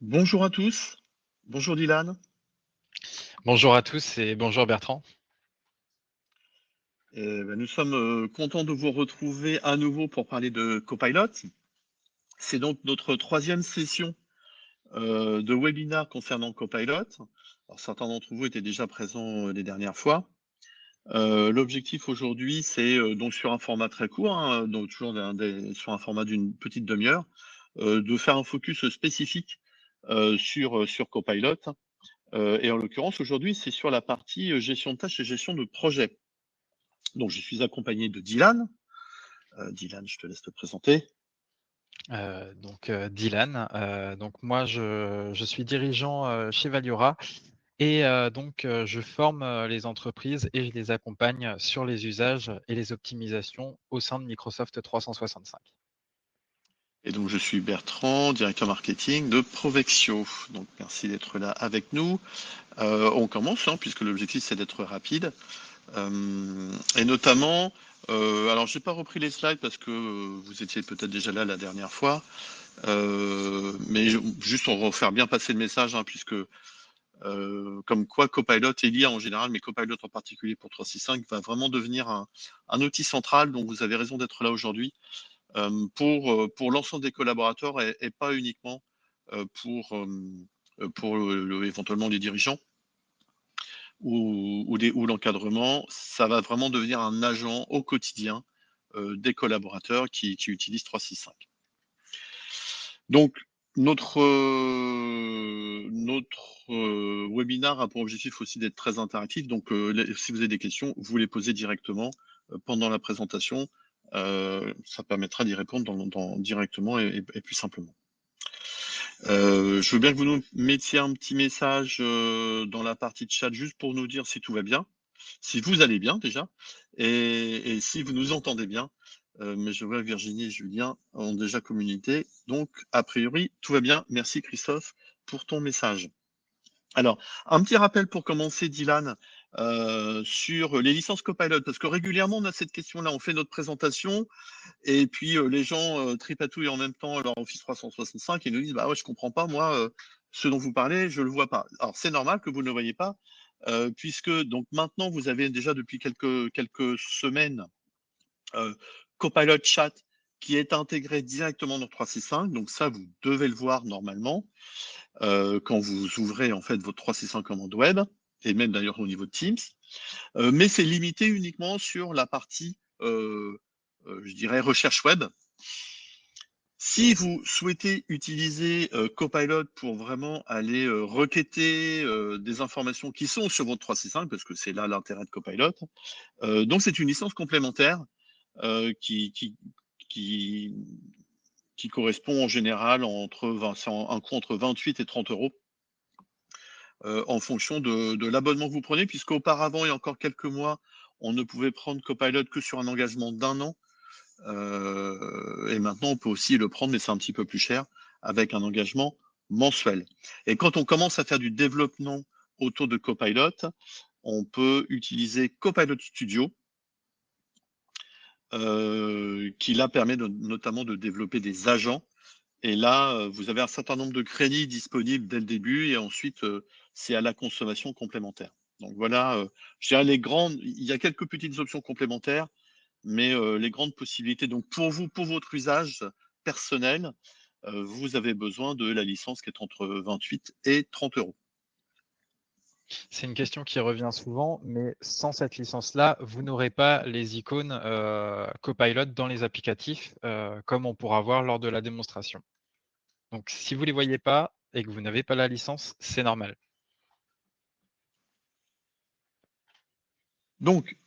Bonjour à tous. Bonjour Dylan. Bonjour à tous et bonjour Bertrand. Nous sommes contents de vous retrouver à nouveau pour parler de Copilot. C'est donc notre troisième session de webinaire concernant Copilot. Alors, certains d'entre vous étaient déjà présents les dernières fois. L'objectif aujourd'hui, c'est donc sur un format très court, hein, donc toujours sur un format d'une petite demi-heure, de faire un focus spécifique sur Copilot. Et en l'occurrence, aujourd'hui, c'est sur la partie gestion de tâches et gestion de projet. Donc, je suis accompagné de Dylan. Dylan, je te laisse te présenter. Dylan, donc moi je suis dirigeant, chez Valiora et je forme, les entreprises et je les accompagne sur les usages et les optimisations au sein de Microsoft 365. Et donc, je suis Bertrand, directeur marketing de Provexio. Donc, merci d'être là avec nous. On commence, hein, puisque l'objectif, c'est d'être rapide. Et notamment, alors, j'ai pas repris les slides parce que vous étiez peut-être déjà là la dernière fois. Juste pour refaire bien passer le message, hein, puisque comme quoi Copilot et l'IA en général, mais Copilot en particulier pour 365, va vraiment devenir un outil central. Donc, vous avez raison d'être là aujourd'hui pour l'ensemble des collaborateurs et pas uniquement pour éventuellement les dirigeants ou l'encadrement. Ça va vraiment devenir un agent au quotidien des collaborateurs qui utilisent 365. Donc, notre webinaire a pour objectif aussi d'être très interactif. Donc, si vous avez des questions, vous les posez directement pendant la présentation. Ça permettra d'y répondre directement et plus simplement. Je veux bien que vous nous mettiez un petit message dans la partie de chat juste pour nous dire si tout va bien, si vous allez bien déjà, et si vous nous entendez bien. Mais je vois que Virginie et Julien ont déjà communiqué. Donc, a priori, tout va bien. Merci Christophe pour ton message. Alors, un petit rappel pour commencer, Dylan, sur les licences Copilot, parce que régulièrement, on a cette question-là. On fait notre présentation et puis les gens tripatouillent en même temps leur Office 365 et nous disent, bah ouais, je comprends pas, moi, ce dont vous parlez, je le vois pas. Alors, c'est normal que vous ne le voyez pas, puisque donc maintenant, vous avez déjà depuis quelques semaines euh, Copilot Chat qui est intégré directement dans 365. Donc ça, vous devez le voir normalement quand vous ouvrez en fait votre 365 commande web, et même d'ailleurs au niveau de Teams. Mais c'est limité uniquement sur la partie, je dirais, recherche web. Si vous souhaitez utiliser Copilot pour vraiment aller requêter des informations qui sont sur votre 365, parce que c'est là l'intérêt de Copilot, donc c'est une licence complémentaire euh, qui, qui, qui, qui correspond en général un coût entre 28 et 30 euros en fonction de l'abonnement que vous prenez, puisqu'auparavant, il y a encore quelques mois, on ne pouvait prendre Copilot que sur un engagement d'1 an. Et maintenant, on peut aussi le prendre, mais c'est un petit peu plus cher, avec un engagement mensuel. Et quand on commence à faire du développement autour de Copilot, on peut utiliser Copilot Studio, qui là permet notamment de développer des agents. Et là, vous avez un certain nombre de crédits disponibles dès le début, et ensuite, c'est à la consommation complémentaire. Donc voilà, je dirais il y a quelques petites options complémentaires, mais les grandes possibilités. Donc pour vous, pour votre usage personnel, vous avez besoin de la licence qui est entre 28 et 30 euros. C'est une question qui revient souvent, mais sans cette licence-là, vous n'aurez pas les icônes, Copilot dans les applicatifs, comme on pourra voir lors de la démonstration. Donc si vous ne les voyez pas et que vous n'avez pas la licence, c'est normal. Donc,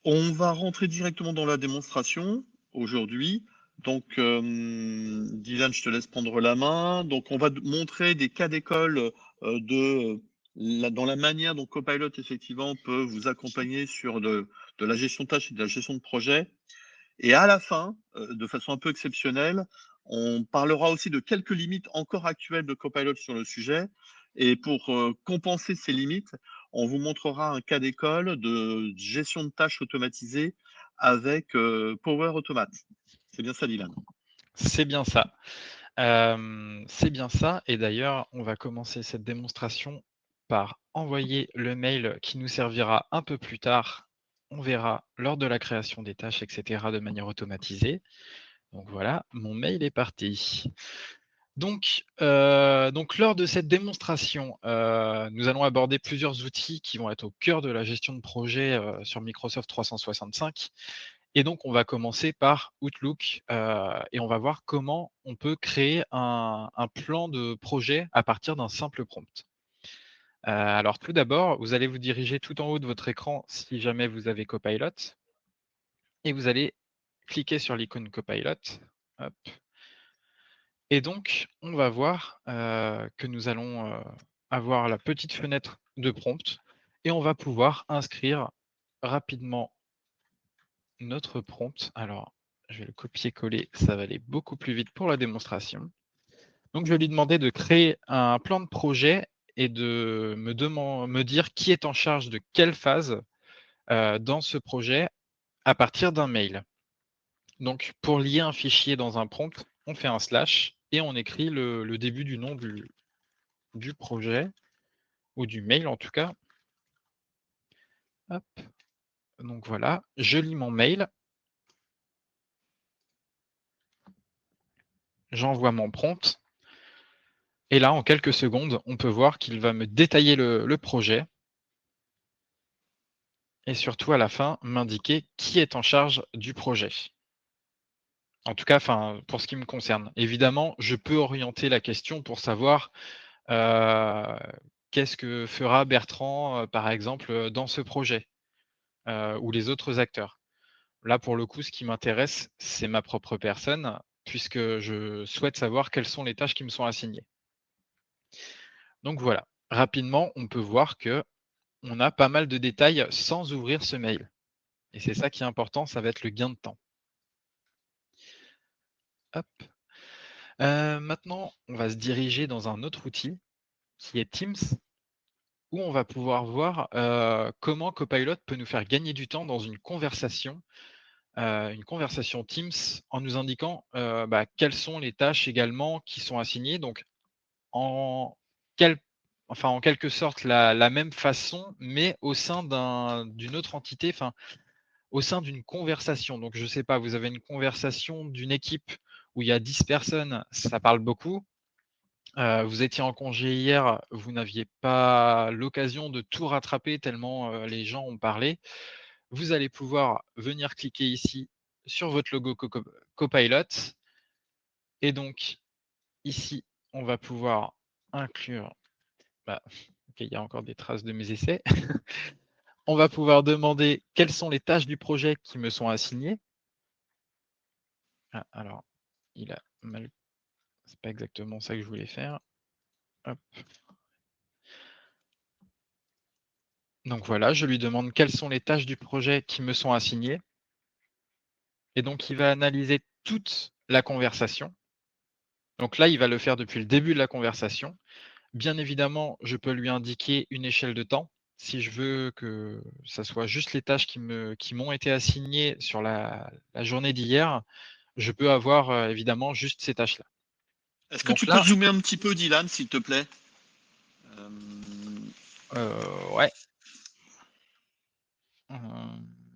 on va rentrer directement dans la démonstration aujourd'hui. Donc, Dylan, je te laisse prendre la main. Donc, on va montrer des cas d'école dans la manière dont Copilot, effectivement, peut vous accompagner sur de la gestion de tâches et de la gestion de projet. Et à la fin, de façon un peu exceptionnelle, on parlera aussi de quelques limites encore actuelles de Copilot sur le sujet. Et pour compenser ces limites, on vous montrera un cas d'école de gestion de tâches automatisée avec Power Automate. C'est bien ça, Dylan. C'est bien ça. C'est bien ça et d'ailleurs, on va commencer cette démonstration par envoyer le mail qui nous servira un peu plus tard. On verra lors de la création des tâches, et cetera, de manière automatisée. Donc voilà, mon mail est parti. Donc lors de cette démonstration, nous allons aborder plusieurs outils qui vont être au cœur de la gestion de projet, sur Microsoft 365 et donc on va commencer par Outlook, et on va voir comment on peut créer un plan de projet à partir d'un simple prompt. Alors tout d'abord, vous allez vous diriger tout en haut de votre écran si jamais vous avez Copilot et vous allez cliquer sur l'icône Copilot. Hop. Et donc, on va voir, que nous allons, avoir la petite fenêtre de prompt et on va pouvoir inscrire rapidement notre prompt. Alors, je vais le copier-coller, ça va aller beaucoup plus vite pour la démonstration. Donc, je vais lui demander de créer un plan de projet et de me dire qui est en charge de quelle phase, dans ce projet à partir d'un mail. Donc, pour lier un fichier dans un prompt, on fait un slash et on écrit le début du nom du projet ou du mail en tout cas. Hop, donc voilà, je lis mon mail, j'envoie mon prompt et là, en quelques secondes, on peut voir qu'il va me détailler le projet et surtout à la fin, m'indiquer qui est en charge du projet. En tout cas, enfin, pour ce qui me concerne. Évidemment, je peux orienter la question pour savoir, heu, qu'est-ce que fera Bertrand, par exemple, dans ce projet, ou les autres acteurs. Là, pour le coup, ce qui m'intéresse, c'est ma propre personne, puisque je souhaite savoir quelles sont les tâches qui me sont assignées. Donc voilà, rapidement, on peut voir que on a pas mal de détails sans ouvrir ce mail. Et c'est ça qui est important, ça va être le gain de temps. Hop. Maintenant, on va se diriger dans un autre outil qui est Teams, où on va pouvoir voir comment Copilot peut nous faire gagner du temps dans une conversation Teams en nous indiquant quelles sont les tâches également qui sont assignées. Donc, en quel enfin, en quelque sorte, la même façon, mais au sein d'une autre entité, enfin, au sein d'une conversation. Donc je ne sais pas, vous avez une conversation d'une équipe où il y a 10 personnes, ça parle beaucoup. Vous étiez en congé hier, vous n'aviez pas l'occasion de tout rattraper tellement, les gens ont parlé. Vous allez pouvoir venir cliquer ici sur votre logo Copilot et donc ici, on va pouvoir inclure OK, il y a encore des traces de mes essais. On va pouvoir demander quelles sont les tâches du projet qui me sont assignées. Ah, alors, il a mal c'est pas exactement ça que je voulais faire. Hop. Donc voilà, je lui demande quelles sont les tâches du projet qui me sont assignées et donc il va analyser toute la conversation. Donc là, il va le faire depuis le début de la conversation. Bien évidemment, je peux lui indiquer une échelle de temps. Si je veux que ça soit juste les tâches qui m'ont été assignées sur la journée d'hier, je peux avoir, évidemment juste ces tâches-là. Est-ce que Donc tu peux là, zoomer un petit peu, Dylan, s'il te plaît? Euh, ouais,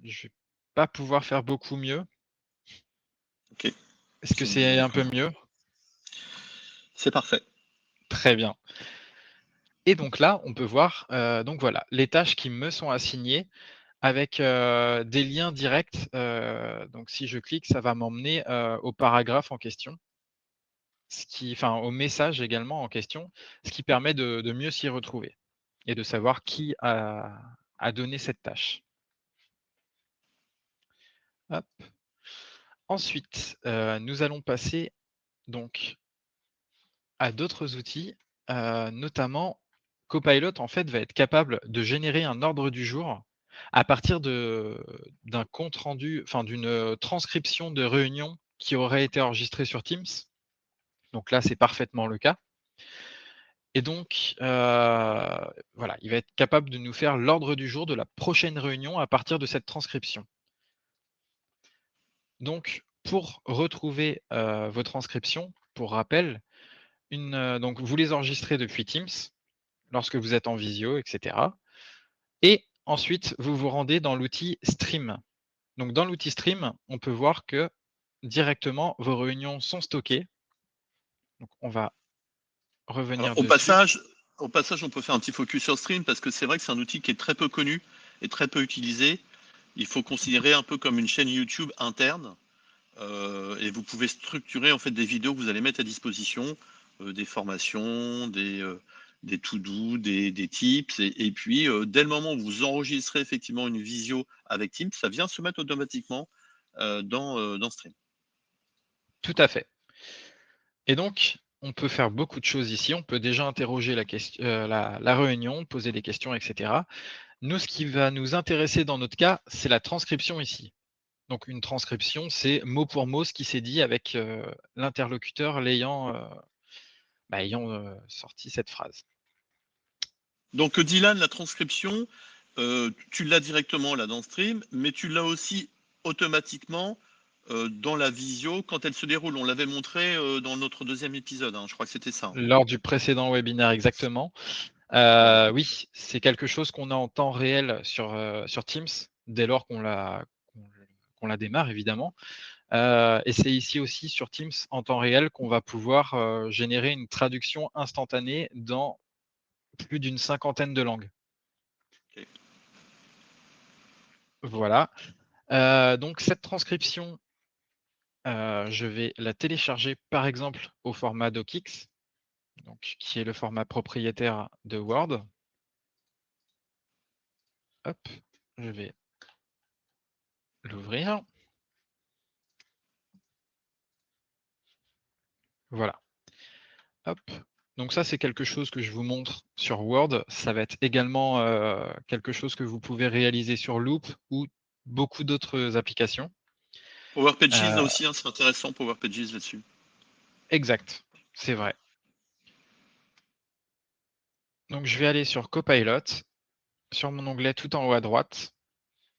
je vais pas pouvoir faire beaucoup mieux. ok, Est-ce que c'est un peu mieux? c'est parfait. Très bien et donc là, on peut voir, donc voilà, les tâches qui me sont assignées avec, des liens directs, donc si je clique, ça va m'emmener, au paragraphe en question, au message également en question, ce qui permet de mieux s'y retrouver et de savoir qui a donné cette tâche. Hop. Ensuite, nous allons passer donc à d'autres outils, notamment Copilot en fait va être capable de générer un ordre du jour à partir d'un compte rendu, enfin d'une, transcription de réunion qui aurait été enregistrée sur Teams. Donc là, c'est parfaitement le cas et donc, voilà, il va être capable de nous faire l'ordre du jour de la prochaine réunion à partir de cette transcription. Donc pour retrouver, vos transcriptions, pour rappel, donc vous les enregistrez depuis Teams, lorsque vous êtes en visio, et cetera, et ensuite vous vous rendez dans l'outil Stream. Donc dans l'outil Stream, on peut voir que directement vos réunions sont stockées. Donc on va Alors, revenir au dessus. passage, au passage, on peut faire un petit focus sur Stream parce que c'est vrai que c'est un outil qui est très peu connu et très peu utilisé. Il faut considérer un peu comme une chaîne YouTube interne et vous pouvez structurer en fait des vidéos que vous allez mettre à disposition, des formations, des to-do, des tips et puis dès le moment où vous enregistrez effectivement une visio avec Teams, ça vient se mettre automatiquement dans Stream. Tout à fait. Et donc, on peut faire beaucoup de choses ici. On peut déjà interroger la réunion, poser des questions, et cetera. Nous, ce qui va nous intéresser dans notre cas, c'est la transcription ici. Donc une transcription, c'est mot pour mot ce qui s'est dit avec, l'interlocuteur ayant, sorti cette phrase. Donc Dylan, la transcription, tu l'as directement là dans Stream, mais tu l'as aussi automatiquement dans la visio quand elle se déroule. On l'avait montré dans notre deuxième épisode, hein, je crois que c'était ça. Lors du précédent webinaire, exactement. Voilà. Oui, c'est quelque chose qu'on a en temps réel sur Teams, dès lors qu'on la démarre évidemment. Et c'est ici aussi sur Teams en temps réel qu'on va pouvoir, générer une traduction instantanée dans plus d'une cinquantaine de langues. Ok. Voilà. Donc cette transcription, je vais la télécharger par exemple au format docx, donc qui est le format propriétaire de Word. Hop, je vais l'ouvrir. Voilà. Hop. Donc ça, c'est quelque chose que je vous montre sur Word. Ça va être également, quelque chose que vous pouvez réaliser sur Loop ou beaucoup d'autres applications. Power Pages là Heu, aussi, hein, c'est intéressant Power Pages là-dessus. exact, c'est vrai. Donc je vais aller sur Copilot, sur mon onglet tout en haut à droite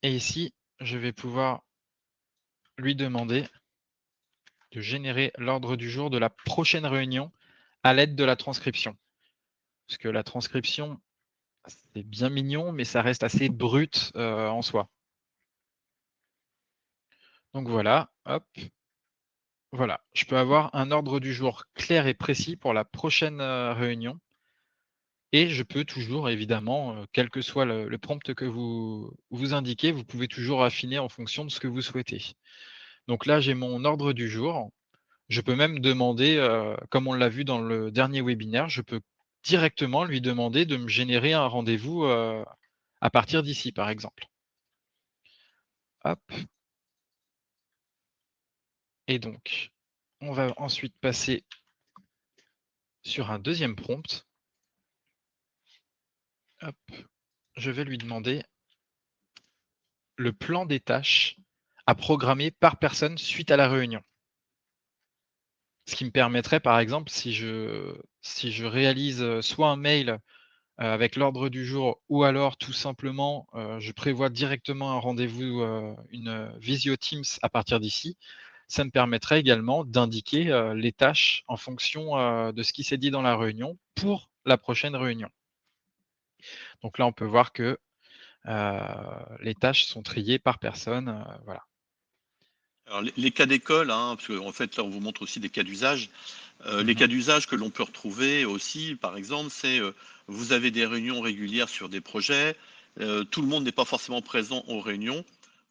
et ici, je vais pouvoir lui demander de générer l'ordre du jour de la prochaine réunion à l'aide de la transcription. Parce que la transcription, c'est bien mignon, mais ça reste assez brut, en soi. Donc voilà, hop, voilà. Je peux avoir un ordre du jour clair et précis pour la prochaine, réunion et je peux toujours évidemment, quel que soit le prompt que vous indiquez, vous pouvez toujours affiner en fonction de ce que vous souhaitez. Donc là, j'ai mon ordre du jour. Je peux même demander, comme on l'a vu dans le dernier webinaire, je peux directement lui demander de me générer un rendez-vous, à partir d'ici, par exemple. Hop, et donc, on va ensuite passer sur un deuxième prompt. Hop, je vais lui demander le plan des tâches à programmer par personne suite à la réunion. Ce qui me permettrait, par exemple, si je réalise, soit un mail, avec l'ordre du jour ou alors tout simplement, je prévois directement un rendez-vous, visio Teams à partir d'ici. Ça me permettrait également d'indiquer, les tâches en fonction, de ce qui s'est dit dans la réunion pour la prochaine réunion. Donc là, on peut voir que, les tâches sont triées par personne, voilà. Alors les cas d'école, hein, parce qu'en fait là on vous montre aussi des cas d'usage. Les Mmh. cas d'usage que l'on peut retrouver aussi, par exemple, c'est vous avez des réunions régulières sur des projets, tout le monde n'est pas forcément présent aux réunions.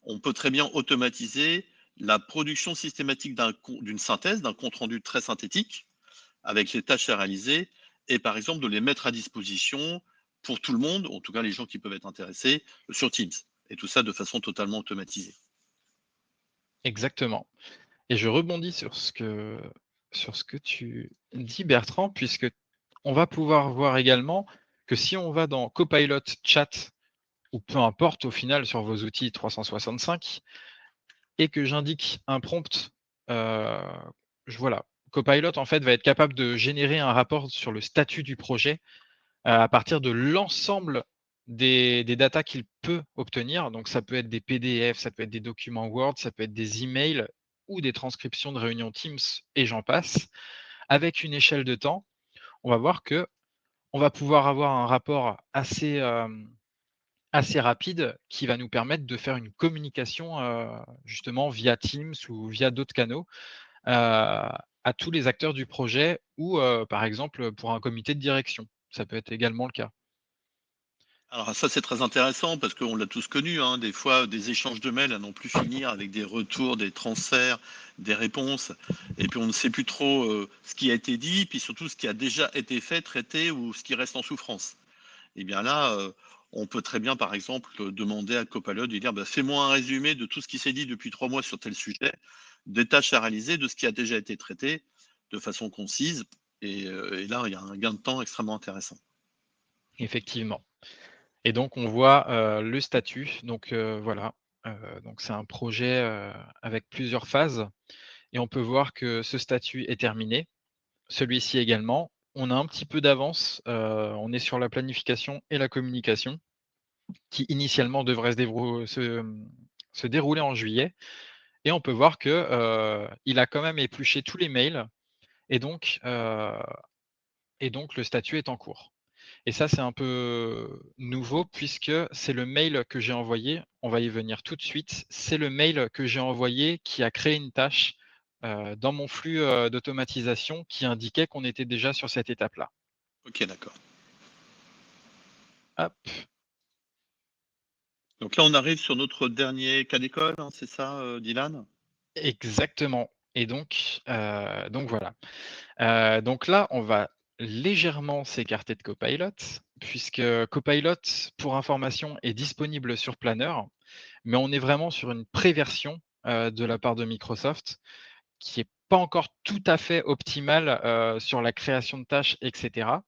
On peut très bien automatiser la production systématique d'une synthèse, d'un compte rendu très synthétique, avec les tâches à réaliser, et par exemple de les mettre à disposition pour tout le monde, en tout cas les gens qui peuvent être intéressés, sur Teams. Et tout ça de façon totalement automatisée. Exactement, et je rebondis sur ce que tu dis, Bertrand, puisque on va pouvoir voir également que si on va dans Copilot Chat ou peu importe au final sur vos outils 365 et que j'indique un prompt, heu, voilà, Copilot en fait va être capable de générer un rapport sur le statut du projet, à partir de l'ensemble des datas qu'il peut obtenir. Donc ça peut être des PDF, ça peut être des documents Word, ça peut être des emails ou des transcriptions de réunions Teams et j'en passe. avec une échelle de temps, on va voir que on va pouvoir avoir un rapport assez rapide qui va nous permettre de faire une communication, justement via Teams ou via d'autres canaux, à tous les acteurs du projet ou, par exemple, pour un comité de direction. Ça peut être également le cas. Alors ça, c'est très intéressant parce qu'on l'a tous connu, hein, des fois, des échanges de mails à non plus finir avec des retours, des transferts, des réponses, et puis on ne sait plus trop ce qui a été dit, puis surtout ce qui a déjà été fait, traité ou ce qui reste en souffrance. Et bien là, on peut très bien, par exemple, demander à Copilot de dire bah, fais-moi un résumé de tout ce qui s'est dit depuis 3 mois sur tel sujet, des tâches à réaliser, de ce qui a déjà été traité de façon concise. Et là, il y a un gain de temps extrêmement intéressant. Effectivement. Et donc on voit, le statut, donc voilà, donc c'est un projet, avec plusieurs phases et on peut voir que ce statut est terminé, celui-ci également. On a un petit peu d'avance, on est sur la planification et la communication qui initialement devraient se dérouler en juillet et on peut voir que, il a quand même épluché tous les mails et donc le statut est en cours. Et ça, c'est un peu nouveau puisque c'est le mail que j'ai envoyé, on va y venir tout de suite. C'est le mail que j'ai envoyé qui a créé une tâche, dans mon flux, d'automatisation qui indiquait qu'on était déjà sur cette étape-là. Ok, d'accord. Hop, Donc là, on arrive sur notre dernier cas d'école, hein, c'est ça, Dylan? exactement et donc voilà. Donc là, on va légèrement s'écarter de Copilot puisque Copilot, pour information, est disponible sur Planner, mais on est vraiment sur une préversion, de la part de Microsoft qui est pas encore tout à fait optimale, sur la création de tâches et cetera.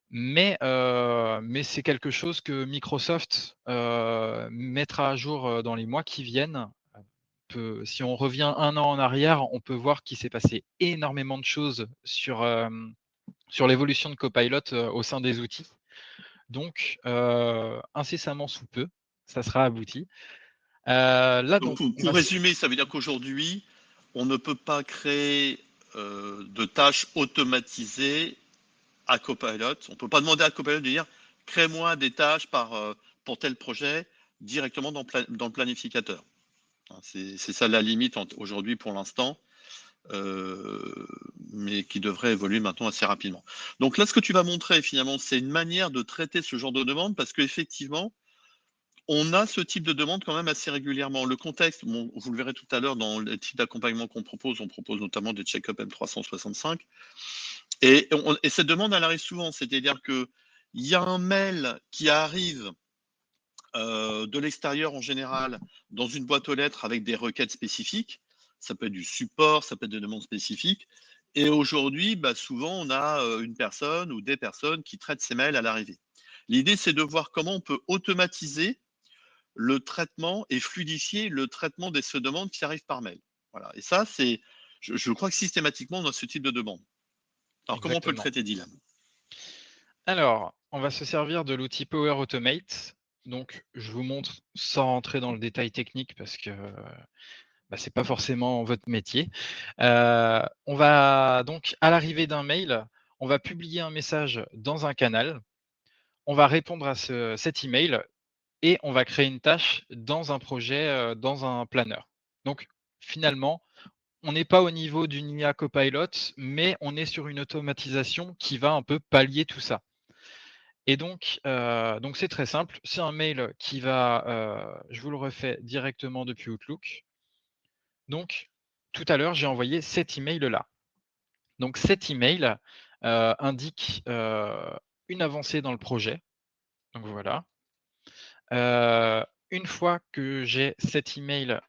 Mais c'est quelque chose que Microsoft, mettra à jour, dans les mois qui viennent. Si on revient 1 an en arrière, on peut voir qu'il s'est passé énormément de choses sur l'évolution de Copilot, au sein des outils. Donc, incessamment sous peu, ça sera abouti. Là Donc donc on pour va s résumer, ça veut dire qu'aujourd'hui, on ne peut pas créer de tâches automatisées à Copilot. On ne peut pas demander à Copilot de dire crée-moi des tâches pour tel projet directement dans le planificateur. Hein, c'est ça la limite aujourd'hui pour l'instant, mais qui devrait évoluer maintenant assez rapidement. Donc là, ce que tu vas montrer finalement, c'est une manière de traiter ce genre de demande parce qu'effectivement, on a ce type de demande quand même assez régulièrement. Le contexte, bon, vous le verrez tout à l'heure dans les types d'accompagnement qu'on propose, on propose notamment des check-up M365. Et cette demande, elle arrive souvent, c'est-à-dire qu'il y a un mail qui arrive de l'extérieur en général dans une boîte aux lettres avec des requêtes spécifiques. Ça peut être du support, ça peut être des demandes spécifiques. Et aujourd'hui, bah, souvent, on a une personne ou des personnes qui traitent ces mails à l'arrivée. L'idée, c'est de voir comment on peut automatiser le traitement et fluidifier le traitement de ces demandes qui arrivent par mail. Voilà. Et ça, je crois que systématiquement, on a ce type de demande. Alors, comment on peut le exactement. traiter, Dylan? Alors, on va se servir de l'outil Power Automate. Donc, je vous montre sans rentrer dans le détail technique parce que, bah, c'est pas forcément votre métier. On va donc à l'arrivée d'un mail, on va publier un message dans un canal, on va répondre à cet email et on va créer une tâche dans un projet, dans un planeur. Donc finalement, on n'est pas au niveau d'une IA Copilot, mais on est sur une automatisation qui va un peu pallier tout ça. Et donc c'est très simple, c'est un mail qui va, je vous le refais directement depuis Outlook. Donc tout à l'heure, j'ai envoyé cet email-là. Donc cet email, indique, une avancée dans le projet. Donc voilà. Une fois que j'ai cet email,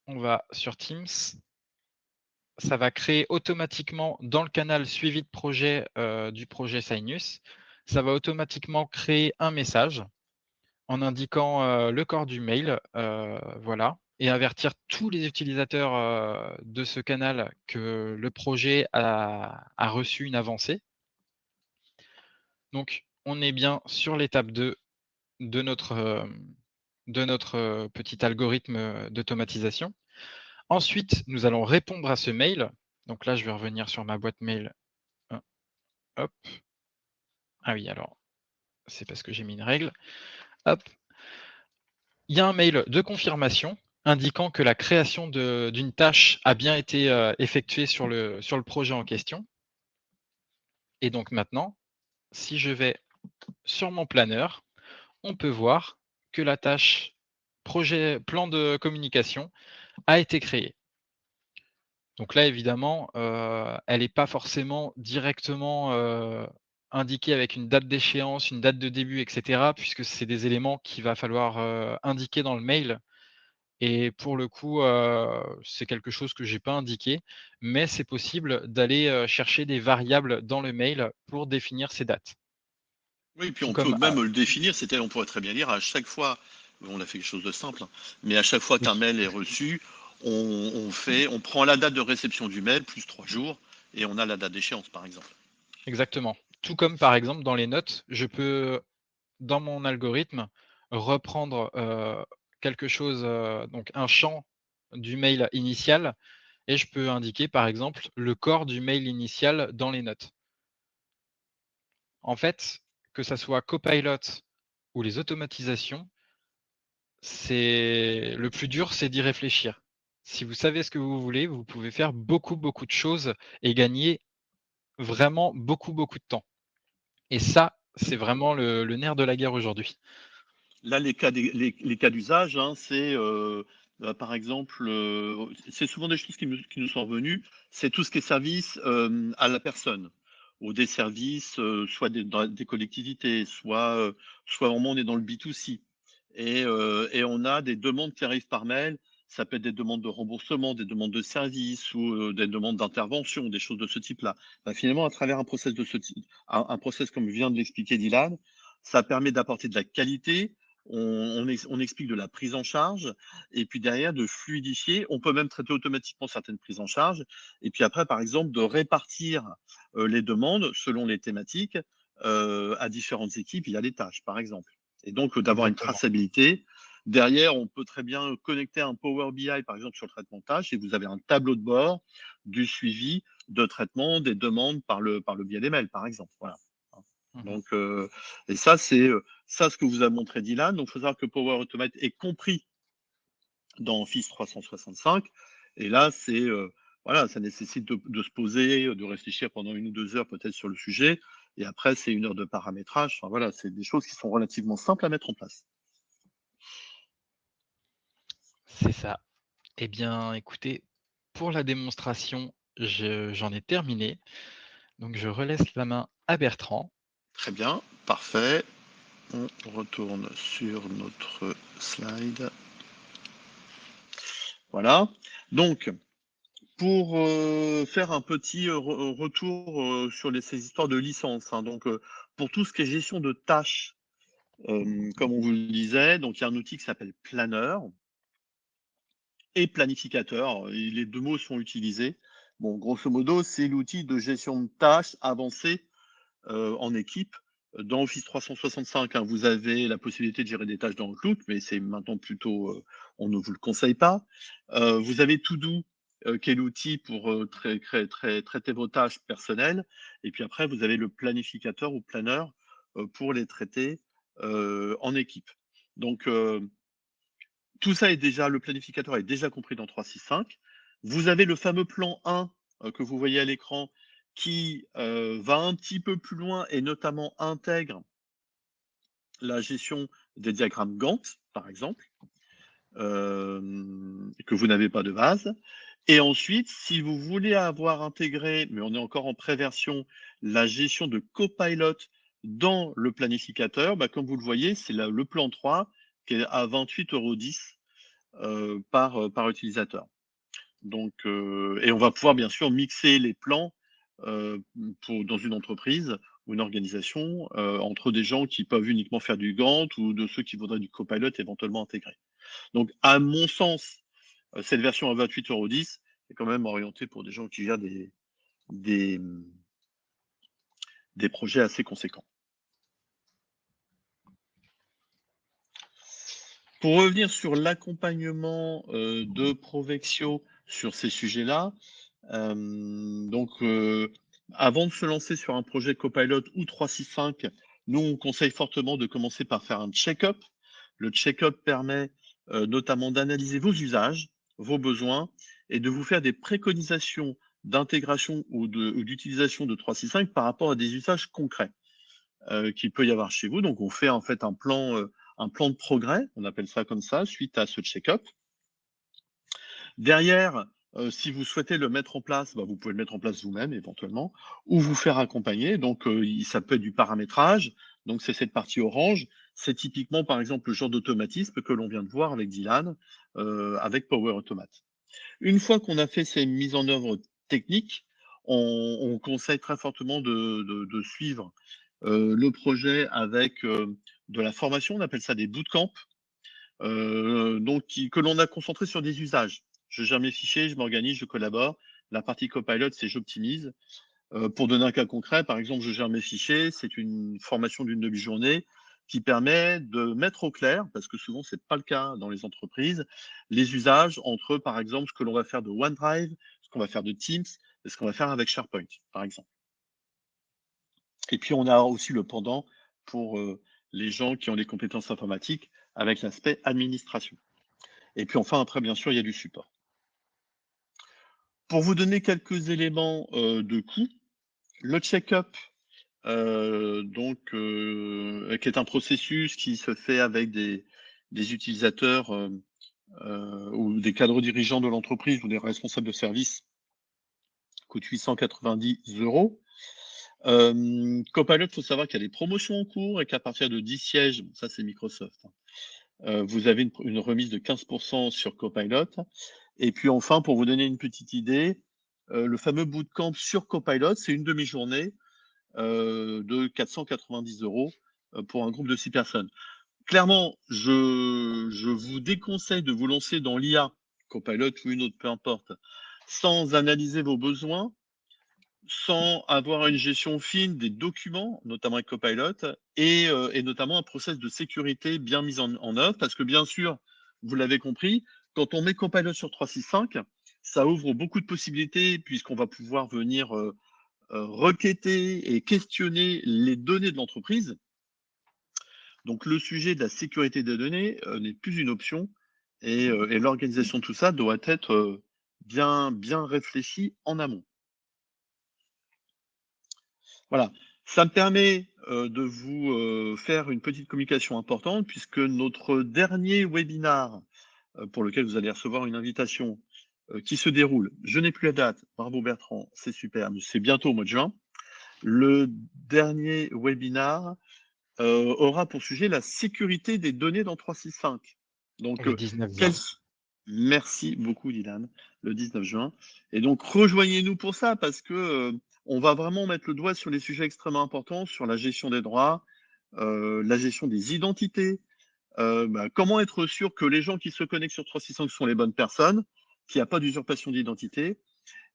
on va sur Teams. Ça va créer automatiquement dans le canal suivi de projet, du projet Sinus, ça va automatiquement créer un message en indiquant, le corps du mail, voilà et avertir tous les utilisateurs, de ce canal que le projet a reçu une avancée. Donc on est bien sur l'étape 2 de notre petit algorithme, d'automatisation. Ensuite, nous allons répondre à ce mail. Donc là, je vais revenir sur ma boîte mail. Hop. Ah oui, alors, c'est parce que j'ai mis une règle. Hop. Il y a un mail de confirmation indiquant que la création d'une tâche a bien été effectuée sur le projet en question. Et donc maintenant, si je vais sur mon planeur, on peut voir que la tâche plan de communication a été créée. Donc là, évidemment, elle n'est pas forcément directement indiquée avec une date d'échéance, une date de début, et cetera, puisque c'est des éléments qu'il va falloir indiquer dans le mail. Et pour le coup, c'est quelque chose que j'ai pas indiqué, mais c'est possible d'aller chercher des variables dans le mail pour définir ces dates. Oui, puis Tout on peut comme même le définir, on pourrait très bien dire à chaque fois, on a fait quelque chose de simple, hein, mais à chaque fois oui, qu'un mail est reçu, on prend la date de réception du mail plus 3 jours et on a la date d'échéance, par exemple. exactement. Tout comme par exemple dans les notes, je peux, dans mon algorithme, reprendre, quelque chose, donc un champ du mail initial et je peux indiquer par exemple le corps du mail initial dans les notes. En fait, que ça soit Copilot ou les automatisations, c'est le plus dur, c'est d'y réfléchir. Si vous savez ce que vous voulez, vous pouvez faire beaucoup, beaucoup de choses et gagner vraiment beaucoup, beaucoup de temps. Et ça, c'est vraiment le nerf de la guerre aujourd'hui. Là, les cas d'usage, hein, par exemple, c'est souvent des choses qui nous sont revenues, c'est tout ce qui est service à la personne, ou des services, soit dans des collectivités, soit vraiment on est dans le B2C. Et on a des demandes qui arrivent par mail, ça peut être des demandes de remboursement, des demandes de services ou des demandes d'intervention, des choses de ce type-là. Bah, finalement, à travers un process de ce type, un process comme vient de l'expliquer Dylan, ça permet d'apporter de la qualité, on explique de la prise en charge et puis derrière de fluidifier. On peut même traiter automatiquement certaines prises en charge et puis après, par exemple, de répartir les demandes selon les thématiques à différentes équipes via des tâches, par exemple. Et donc d'avoir une Exactement. traçabilité. Derrière, on peut très bien connecter un Power BI, par exemple, sur le traitement de tâches et vous avez un tableau de bord du suivi de traitement des demandes par le biais des mails, par exemple. Voilà. Mmh. Donc, et ça, c'est ça ce que vous a montré Dylan. Donc, il faut savoir que Power Automate est compris dans Office 365. Et là, voilà, ça nécessite de se poser, de réfléchir pendant 1 ou 2 heures peut-être sur le sujet. Et après, c'est 1 heure de paramétrage. Enfin, voilà, c'est des choses qui sont relativement simples à mettre en place. C'est ça. Eh bien, écoutez, pour la démonstration, j'en ai terminé. Donc je relaisse la main à Bertrand. Très bien, parfait. On retourne sur notre slide. Voilà. Donc, pour faire un petit retour sur ces histoires de licence, hein. Donc, pour tout ce qui est gestion de tâches, comme on vous le disait, donc il y a un outil qui s'appelle Planner et planificateur. Et les deux mots sont utilisés. Bon, grosso modo, c'est l'outil de gestion de tâches avancées en équipe. Dans Office 365, hein, vous avez la possibilité de gérer des tâches dans Outlook, mais c'est maintenant plutôt, on ne vous le conseille pas. Vous avez Todo, qui est l'outil pour traiter vos tâches personnelles. Et puis après, vous avez le planificateur ou planner pour les traiter en équipe. Donc, tout ça est déjà, le planificateur est déjà compris dans 365. Vous avez le fameux plan 1 que vous voyez à l'écran qui va un petit peu plus loin et notamment intègre la gestion des diagrammes Gantt, par exemple, que vous n'avez pas de base. Et ensuite, si vous voulez avoir intégré, mais on est encore en pré-version, la gestion de Copilot dans le planificateur, bah, comme vous le voyez, c'est le plan 3 qui est à 28,10 € par utilisateur. Donc, et on va pouvoir bien sûr mixer les plans dans une entreprise ou une organisation entre des gens qui peuvent uniquement faire du Gantt ou de ceux qui voudraient du Copilot éventuellement intégré. Donc, à mon sens, cette version à 28,10 € est quand même orientée pour des gens qui gèrent des, des projets assez conséquents. Pour revenir sur l'accompagnement de Provexio sur ces sujets-là, Donc, avant de se lancer sur un projet Copilot ou 365, nous, on conseille fortement de commencer par faire un check-up. Le check-up permet, notamment d'analyser vos usages, vos besoins et de vous faire des préconisations d'intégration ou d'utilisation de 365 par rapport à des usages concrets, qu'il peut y avoir chez vous. Donc on fait en fait un plan de progrès, on appelle ça comme ça, suite à ce check-up. Derrière, si vous souhaitez le mettre en place, bah, vous pouvez le mettre en place vous-même éventuellement ou vous faire accompagner. Donc, ça peut être du paramétrage, donc c'est cette partie orange. C'est typiquement, par exemple, le genre d'automatisme que l'on vient de voir avec Dylan, avec Power Automate. Une fois qu'on a fait ces mises en œuvre techniques, on conseille très fortement de suivre, le projet avec, de la formation. On appelle ça des bootcamps. Donc que l'on a concentré sur des usages. Je gère mes fichiers, je m'organise, je collabore. La partie copilot, c'est j'optimise. Pour donner un cas concret, par exemple, je gère mes fichiers, c'est une formation d'une demi-journée qui permet de mettre au clair, parce que souvent c'est pas le cas dans les entreprises, les usages entre, par exemple, ce que l'on va faire de OneDrive, ce qu'on va faire de Teams, et ce qu'on va faire avec SharePoint, par exemple. Et puis on a aussi le pendant pour les gens qui ont des compétences informatiques avec l'aspect administration. Et puis enfin, après, bien sûr, il y a du support. Pour vous donner quelques éléments de coût, le check-up, qui est un processus qui se fait avec des utilisateurs ou des cadres dirigeants de l'entreprise ou des responsables de service, coûte 890 €. Copilot, il faut savoir qu'il y a des promotions en cours et qu'à partir de 10 sièges, bon, ça c'est Microsoft, hein, vous avez une remise de 15% sur Copilot. Et puis enfin, pour vous donner une petite idée, le fameux bootcamp sur Copilot, c'est une demi-journée de 490 € pour un groupe de 6 personnes. Clairement, je vous déconseille de vous lancer dans l'IA, Copilot ou une autre, peu importe, sans analyser vos besoins, sans avoir une gestion fine des documents, notamment avec Copilot, et notamment un process de sécurité bien mis en œuvre. Parce que bien sûr, vous l'avez compris, quand on met Copilot sur 365, ça ouvre beaucoup de possibilités puisqu'on va pouvoir venir requêter et questionner les données de l'entreprise. Donc le sujet de la sécurité des données n'est plus une option et l'organisation de tout ça doit être bien réfléchie en amont. Voilà, ça me permet, de vous, faire une petite communication importante puisque notre dernier webinar, pour lequel vous allez recevoir une invitation, qui se déroule, je n'ai plus la date, bravo Bertrand, c'est super, mais c'est bientôt au mois de juin. Le dernier webinar, aura pour sujet la sécurité des données dans 365. Donc, Le 19 quels juin. merci beaucoup Dylan, le 19 juin et donc rejoignez-nous pour ça parce que, on va vraiment mettre le doigt sur les sujets extrêmement importants, sur la gestion des droits, la gestion des identités, comment être sûr que les gens qui se connectent sur 365 sont les bonnes personnes, qu'il n'y a pas d'usurpation d'identité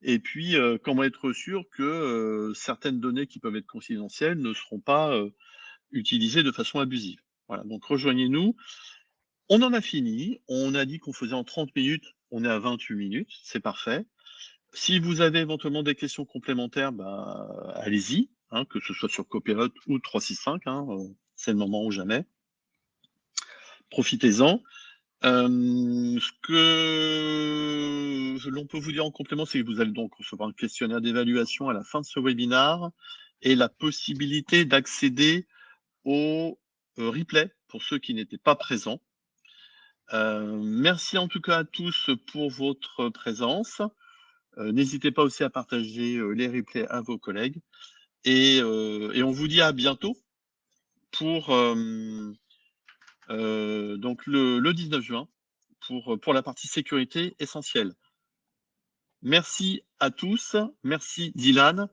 et puis, comment être sûr que, certaines données qui peuvent être confidentielles ne seront pas, utilisées de façon abusive. Voilà, donc rejoignez-nous. On en a fini. On a dit qu'on faisait en 30 minutes. On est à 28 minutes. C'est parfait. Si vous avez éventuellement des questions complémentaires, bah, allez-y, hein, que ce soit sur Copilot ou 365, hein, c'est le moment ou jamais. Profitez-en. Ce que l'on peut vous dire en complément, c'est que vous allez donc recevoir un questionnaire d'évaluation à la fin de ce webinaire et la possibilité d'accéder au replay pour ceux qui n'étaient pas présents. Merci en tout cas à tous pour votre présence. N'hésitez pas aussi à partager les replays à vos collègues et on vous dit à bientôt pour donc le 19 juin pour la partie sécurité essentielle. Merci à tous, merci Dylan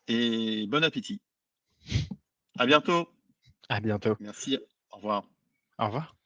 et bon appétit. À bientôt. À bientôt. Merci, au revoir. Au revoir.